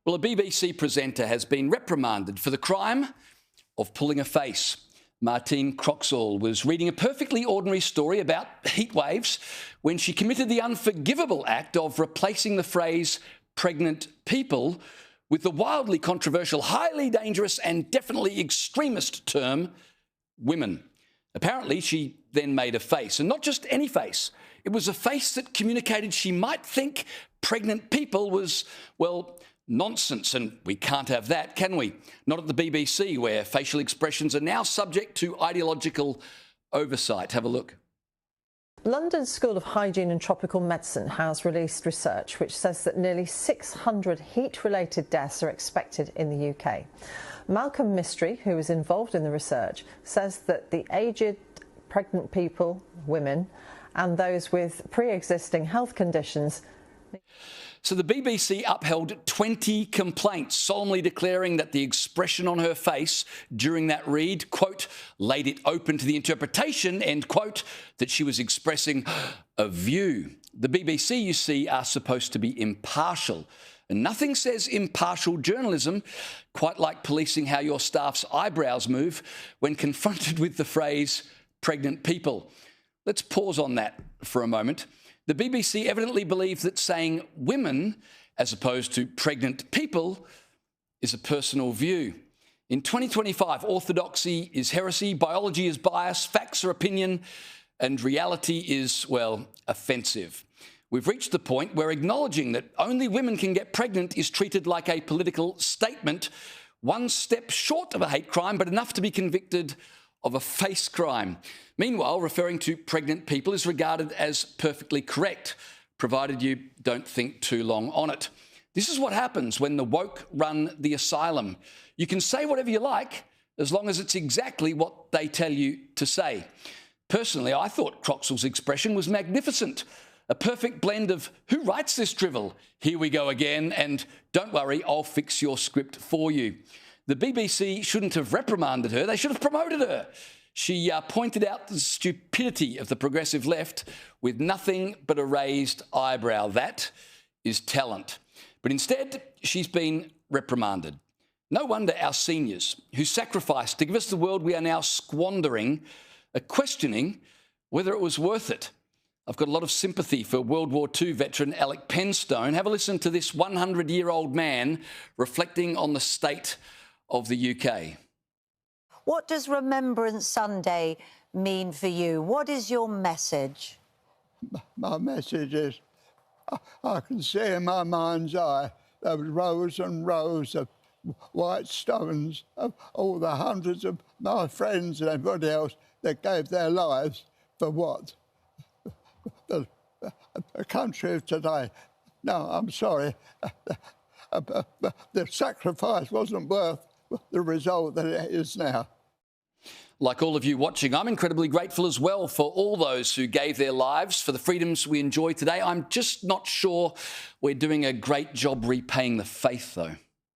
Well, a BBC presenter has been reprimanded for the crime of pulling a face. Martine Croxall was reading a perfectly ordinary story about heat waves when she committed the unforgivable act of replacing the phrase pregnant people with the wildly controversial, highly dangerous and definitely extremist term women. Apparently, she then made a face, and not just any face. It was a face that communicated she might think pregnant people was, well, nonsense, and we can't have that, can we? Not at the BBC, where facial expressions are now subject to ideological oversight. Have a look. London School of Hygiene and Tropical Medicine has released research which says that nearly 600 heat-related deaths are expected in the UK. Malcolm Mystery, who is involved in the research, says that the aged, pregnant people, women, and those with pre-existing health conditions. So the BBC upheld 20 complaints, solemnly declaring that the expression on her face during that read, quote, laid it open to the interpretation, end quote, that she was expressing a view. The BBC, you see, are supposed to be impartial. And nothing says impartial journalism quite like policing how your staff's eyebrows move when confronted with the phrase pregnant people. Let's pause on that for a moment. The BBC evidently believes that saying women as opposed to pregnant people is a personal view. In 2025, orthodoxy is heresy, biology is bias, facts are opinion, and reality is, well, offensive. We've reached the point where acknowledging that only women can get pregnant is treated like a political statement, one step short of a hate crime, but enough to be convicted of a face crime. Meanwhile, referring to pregnant people is regarded as perfectly correct, provided you don't think too long on it. This is what happens when the woke run the asylum. You can say whatever you like, as long as it's exactly what they tell you to say. Personally, I thought Croxall's expression was magnificent. A perfect blend of who writes this drivel? Here we go again, and don't worry, I'll fix your script for you. The BBC shouldn't have reprimanded her, they should have promoted her. She pointed out the stupidity of the progressive left with nothing but a raised eyebrow. That is talent. But instead, she's been reprimanded. No wonder our seniors, who sacrificed to give us the world we are now squandering, are questioning whether it was worth it. I've got a lot of sympathy for World War II veteran Alec Penstone. Have a listen to this 100-year-old man reflecting on the state of the UK. What does Remembrance Sunday mean for you? What is your message? My message is, I can see in my mind's eye those rows and rows of white stones of all the hundreds of my friends and everybody else that gave their lives for what? The country of today. No, I'm sorry. The sacrifice wasn't worth the result that it is now. Like all of you watching, I'm incredibly grateful as well for all those who gave their lives for the freedoms we enjoy today. I'm just not sure we're doing a great job repaying the faith, though.